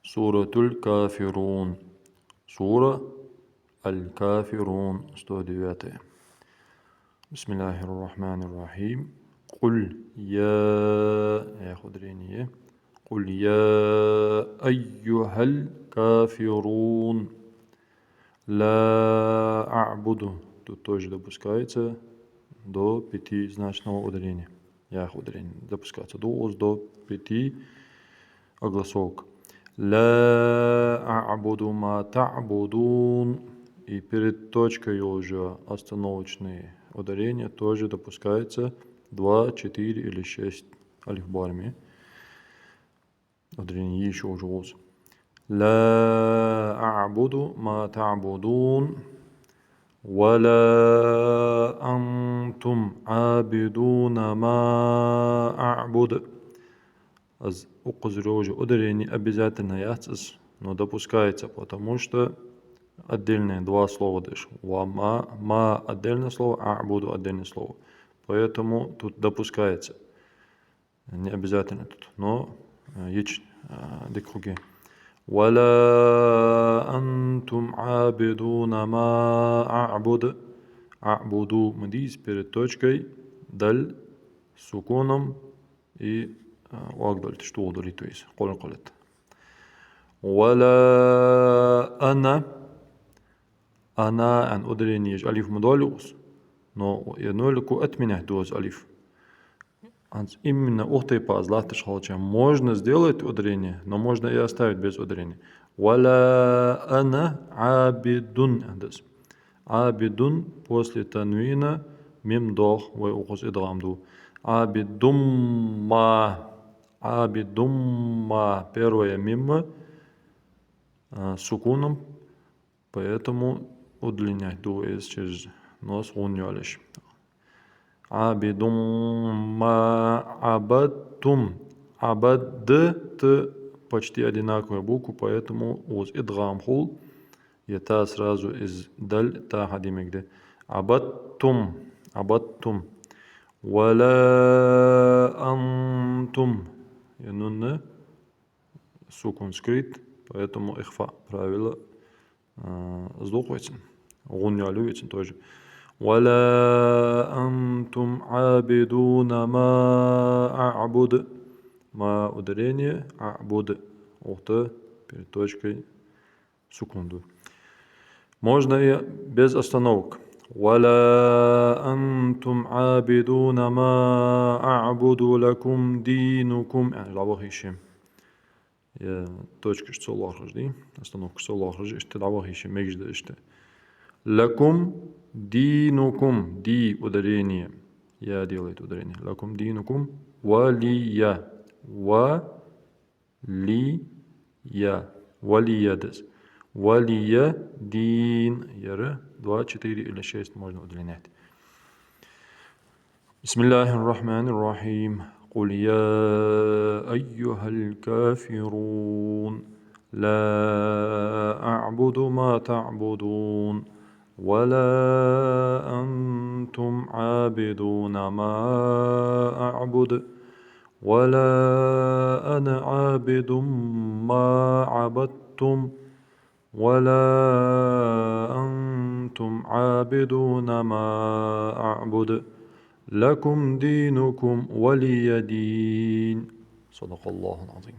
Суратуль Кафирун. Сура Аль-Кафирун, 109. Бисмиллахир-рахманир-рахим. Куль я худрение. Куль я айюхаль кафирун. Ла а'буду. Тут тоже допускается до 5-значного ударения. Я ударение допускается до 5 огласовок. Ла а'буду ма та'будун. И перед точкой уже остановочные ударения тоже допускается 2, 4 или 6 алифбарами. Ударение еще уже воз. Ла а'буду ма та'будун. Вала антум абидуна ма а'буд. Уже ударение обязательно яцис, но допускается, потому что отдельные два слова дышь. Ма отдельное слово, а'буду отдельное слово. Поэтому тут допускается. Не обязательно тут, но есть декруги. Вала антум абидуна ма а'буд. А'буду мадис перед точкой, даль суконом и وأقدر تشتغل دوريتويس قلت ولا أنا عن أدرين يج ألف مدالوس но еднолику отменять доз алиф. Именно ухтой позлатыш холча можно сделать ударение, но можно и оставить без ударения. Вала ана абидун. Абидун после танвина мим дох вай ухус идгамду. Абидумма. Абидумма. Первое мимо сукуном, поэтому удлинять дуэс через нос унялиш. Абидумма абадтум. Абадд почти одинаковая буква, поэтому уз идгам хул. И та сразу из даль та хадимигде. Абадтум. Абадтум. Вала антум. И нунна сукун скрит, поэтому ихфа правило сдохуется. Гунялюется тоже. Вала антум абидуна ма а'буд. Ма ударение, а'буд. Ухта перед точкой секунду. Можно и без остановок. Вала антум абидуна ма а'буду лакум динукум. Лавах ищем. Точка что лахажди. Остановка что лахажди. Что лавах ищем. Мегжда иште. Лакум динукум. Ди ударение. Я делает ударение. Лакум динукум. Валия. Валия. Валия дес. Валия дин. Яра 2, 4 или 6 можно удлинять. Бисмиллахир-рахманир-рахим. قل يا أيها الكافرون لا أعبد ما تعبدون ولا أنتم عابدون ما أعبد ولا أنا عابد ما عبدتم ولا أنتم عابدون ما أعبد لكم دينكم ولي دين. صدق الله العظيم.